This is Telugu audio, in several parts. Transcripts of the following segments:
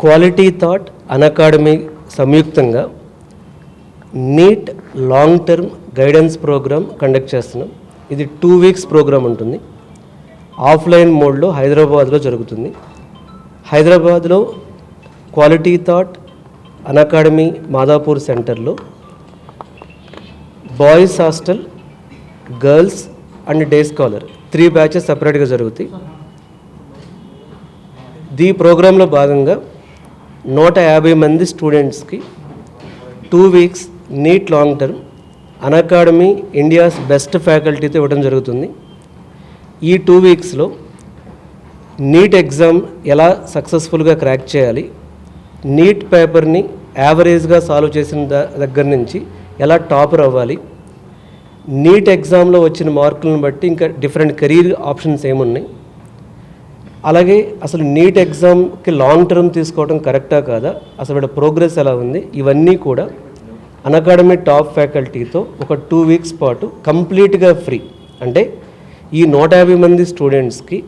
క్వాలిటీ థాట్ అన్అకాడమీ సంయుక్తంగా NEET long term guidance programme conduct చేస్తున్నాం. ఇది 2 weeks ప్రోగ్రామ్ ఉంటుంది. ఆఫ్లైన్ మోడ్లో హైదరాబాద్లో జరుగుతుంది. హైదరాబాద్లో క్వాలిటీ థాట్ అన్అకాడమీ మాదాపూర్ సెంటర్లో boys hostel, girls and day scholar 3 batches సపరేట్గా జరుగుతాయి. ఈ ప్రోగ్రాంలో భాగంగా 150 మంది స్టూడెంట్స్కి 2 weeks NEET long term Unacademy India's best ఫ్యాకల్టీతో ఇవ్వడం జరుగుతుంది. ఈ 2 weeksలో నీట్ ఎగ్జామ్ ఎలా సక్సెస్ఫుల్గా క్రాక్ చేయాలి, నీట్ పేపర్ని యావరేజ్గా సాల్వ్ చేసిన దగ్గర నుంచి ఎలా టాపర్ అవ్వాలి, నీట్ ఎగ్జామ్లో వచ్చిన మార్కులను బట్టి ఇంకా డిఫరెంట్ కెరీర్ ఆప్షన్స్ ఏమున్నాయి, అలాగే అసలు నీట్ ఎగ్జామ్కి లాంగ్ టర్మ్ తీసుకోవడం కరెక్టా కాదా, అసలు వీళ్ళ ప్రోగ్రెస్ ఎలా ఉంది, ఇవన్నీ కూడా అన్అకాడమీ టాప్ ఫ్యాకల్టీతో ఒక 2 weeks పాటు కంప్లీట్గా ఫ్రీ. అంటే ఈ 150 మంది స్టూడెంట్స్కి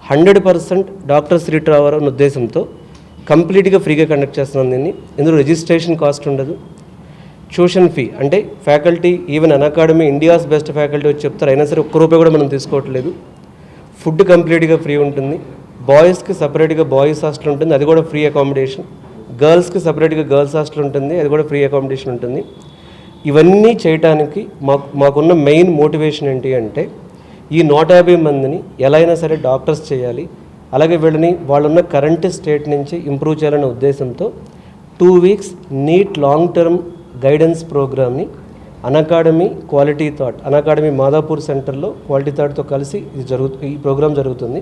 100% డాక్టర్ సీట్ రావాలన్న ఉద్దేశంతో కంప్లీట్గా ఫ్రీగా కండక్ట్ చేస్తున్నాం దీన్ని. ఇందులో రిజిస్ట్రేషన్ కాస్ట్ ఉండదు. ట్యూషన్ ఫీ అంటే faculty even Unacademy India's best faculty వచ్చి చెప్తారు, అయినా సరే ₹1 కూడా మనం తీసుకోవట్లేదు. ఫుడ్ కంప్లీట్గా ఫ్రీ ఉంటుంది. బాయ్స్కి సపరేట్గా బాయ్స్ హాస్టల్ ఉంటుంది, అది కూడా ఫ్రీ అకామిడేషన్. గర్ల్స్కి సపరేట్గా గర్ల్స్ హాస్టల్ ఉంటుంది, అది కూడా ఫ్రీ అకామిడేషన్ ఉంటుంది. ఇవన్నీ చేయడానికి మాకున్న మెయిన్ మోటివేషన్ ఏంటి అంటే ఈ 150 మందిని ఎలా అయినా సరే డాక్టర్స్ చేయాలి, అలాగే వీళ్ళని వాళ్ళున్న కరెంట్ స్టేట్ నుంచి ఇంప్రూవ్ చేయాలనే ఉద్దేశంతో 2 weeks NEET long term guidance ప్రోగ్రామ్ని అన్అకాడమీ క్వాలిటీ థాట్ అన్అకాడమీ మాదాపూర్ సెంటర్లో క్వాలిటీ థాట్తో కలిసి ఈ ప్రోగ్రామ్ జరుగుతుంది.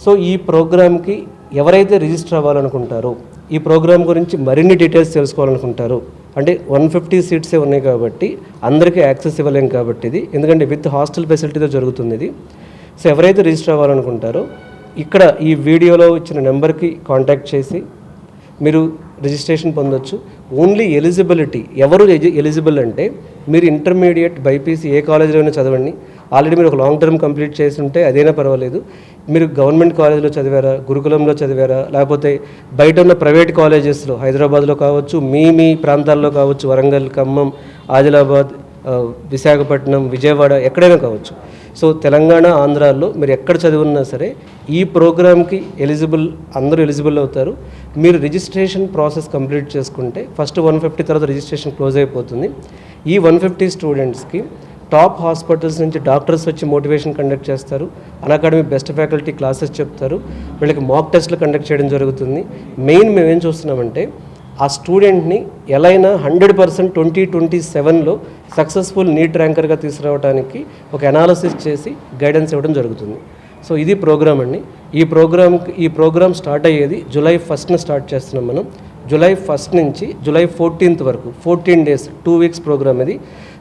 సో ఈ ప్రోగ్రామ్కి ఎవరైతే రిజిస్టర్ అవ్వాలనుకుంటారో, ఈ ప్రోగ్రామ్ గురించి మరిన్ని డీటెయిల్స్ తెలుసుకోవాలనుకుంటారో, అంటే 150 సీట్సే ఉన్నాయి కాబట్టి అందరికీ యాక్సెస్ ఇవ్వలేం కాబట్టి ఇది, ఎందుకంటే విత్ హాస్టల్ ఫెసిలిటీతో జరుగుతుంది ఇది. సో ఎవరైతే రిజిస్టర్ అవ్వాలనుకుంటారో ఇక్కడ ఈ వీడియోలో ఇచ్చిన నెంబర్కి కాంటాక్ట్ చేసి మీరు రిజిస్ట్రేషన్ పొందొచ్చు. ఓన్లీ ఎలిజిబిలిటీ, ఎవరు ఎలిజిబుల్ అంటే మీరు ఇంటర్మీడియట్ బైపీసీ ఏ కాలేజీలోనే చదవండి, ఆల్రెడీ మీరు ఒక లాంగ్ టర్మ్ కంప్లీట్ చేసి ఉంటే అదైనా పర్వాలేదు. మీరు గవర్నమెంట్ కాలేజీలో చదివారా, గురుకులంలో చదివారా, లేకపోతే బయట ఉన్న ప్రైవేట్ కాలేజెస్లో హైదరాబాద్లో కావచ్చు, మీ ప్రాంతాల్లో కావచ్చు, వరంగల్, ఖమ్మం, ఆదిలాబాద్, విశాఖపట్నం, విజయవాడ, ఎక్కడైనా కావచ్చు. సో తెలంగాణ, ఆంధ్రాలో మీరు ఎక్కడ చదివినా సరే ఈ ప్రోగ్రామ్కి అందరూ ఎలిజిబుల్ అవుతారు. మీరు రిజిస్ట్రేషన్ ప్రాసెస్ కంప్లీట్ చేసుకుంటే ఫస్ట్ 150 తర్వాత రిజిస్ట్రేషన్ క్లోజ్ అయిపోతుంది. ఈ 150 స్టూడెంట్స్కి టాప్ హాస్పిటల్స్ నుంచి డాక్టర్స్ వచ్చి మోటివేషన్ కండక్ట్ చేస్తారు, అన్అకాడమీ బెస్ట్ ఫ్యాకల్టీ క్లాసెస్ చెప్తారు, వీళ్ళకి మాక్ టెస్ట్లు కండక్ట్ చేయడం జరుగుతుంది. మెయిన్ మేమేం చూస్తున్నామంటే ఆ స్టూడెంట్ని ఎలా అయినా 100% 2027లో సక్సెస్ఫుల్ నీట్ ర్యాంకర్గా తీసుకురావడానికి ఒక అనాలిసిస్ చేసి గైడెన్స్ ఇవ్వడం జరుగుతుంది. సో ఇది ప్రోగ్రామ్ అండి. ఈ ప్రోగ్రామ్ స్టార్ట్ అయ్యేది July 1st స్టార్ట్ చేస్తున్నాం మనం. July 1st నుంచి July 14th వరకు 14 days 2 weeks ప్రోగ్రామ్ ఇది.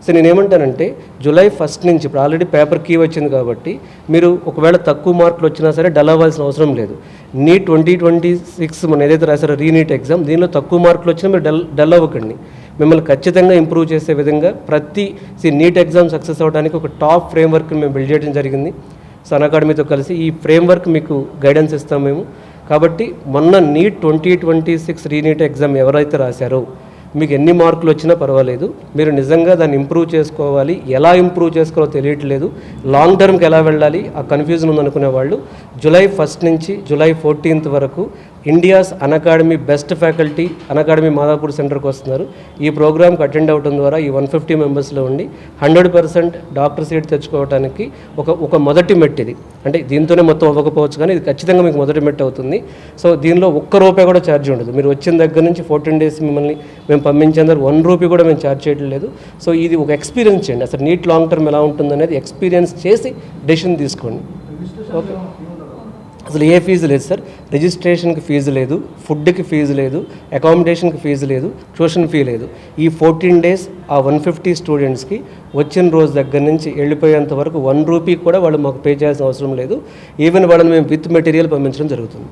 సో నేనేమంటానంటే July 1st నుంచి ఇప్పుడు ఆల్రెడీ పేపర్ కీ వచ్చింది కాబట్టి మీరు ఒకవేళ తక్కువ మార్కులు వచ్చినా సరే డల్ అవ్వాల్సిన అవసరం లేదు. నీట్ 2026 మనం ఏదైతే రాసారో రీనీట్ ఎగ్జామ్, దీనిలో తక్కువ మార్కులు వచ్చినా మీరు డల్ అవ్వకండి. మిమ్మల్ని ఖచ్చితంగా ఇంప్రూవ్ చేసే విధంగా నీట్ ఎగ్జామ్ సక్సెస్ అవ్వడానికి ఒక టాప్ ఫ్రేమ్వర్క్ మేము బిల్డ్ చేయడం జరిగింది. సో అన్అకాడమీతో కలిసి ఈ ఫ్రేమ్వర్క్ మీకు గైడెన్స్ ఇస్తాం మేము. కాబట్టి మొన్న నీట్ 2026 రీనీట్ ఎగ్జామ్ ఎవరైతే రాశారో మీకు ఎన్ని మార్కులు వచ్చినా పర్వాలేదు, మీరు నిజంగా దాన్ని ఇంప్రూవ్ చేసుకోవాలి. ఎలా ఇంప్రూవ్ చేసుకోవాలో తెలియట్లేదు, లాంగ్ టర్మ్కి ఎలా వెళ్ళాలి ఆ కన్ఫ్యూజన్ ఉందనుకునే వాళ్ళు July 1st నుంచి July 14th వరకు India's Unacademy best faculty Unacademy Madhapur సెంటర్కి వస్తున్నారు. ఈ ప్రోగ్రామ్కి అటెండ్ అవ్వడం ద్వారా ఈ 150 మెంబర్స్లో ఉండి 100% డాక్టర్ సీట్ తెచ్చుకోవడానికి ఒక మొదటి మెట్టు ఇది. అంటే దీంతోనే మొత్తం అవ్వకపోవచ్చు, కానీ ఇది ఖచ్చితంగా మీకు మొదటి మెట్టు అవుతుంది. సో దీనిలో ₹1 కూడా ఛార్జ్ ఉండదు. మీరు వచ్చిన దగ్గర నుంచి 14 days మిమ్మల్ని మేము పంపించేందుకు ₹1 కూడా మేము ఛార్జ్ చేయడం లేదు. సో ఇది ఒక ఎక్స్పీరియన్స్ చేయండి, అసలు నీట్ లాంగ్ టర్మ్ ఎలా ఉంటుందనేది ఎక్స్పీరియన్స్ చేసి డెసిషన్ తీసుకోండి. ఓకే, అసలు ఏ ఫీజు లేదు సార్. రిజిస్ట్రేషన్కి ఫీజు లేదు, ఫుడ్కి ఫీజు లేదు, అకామిడేషన్కి ఫీజు లేదు, ట్యూషన్ ఫీ లేదు. ఈ 14 days ఆ 150 స్టూడెంట్స్కి వచ్చిన రోజు దగ్గర నుంచి వెళ్ళిపోయేంత వరకు ₹1 కూడా వాళ్ళు మాకు పే చేయాల్సిన అవసరం లేదు. ఈవెన్ వాళ్ళని మేము విత్ మెటీరియల్ పంపించడం జరుగుతుంది.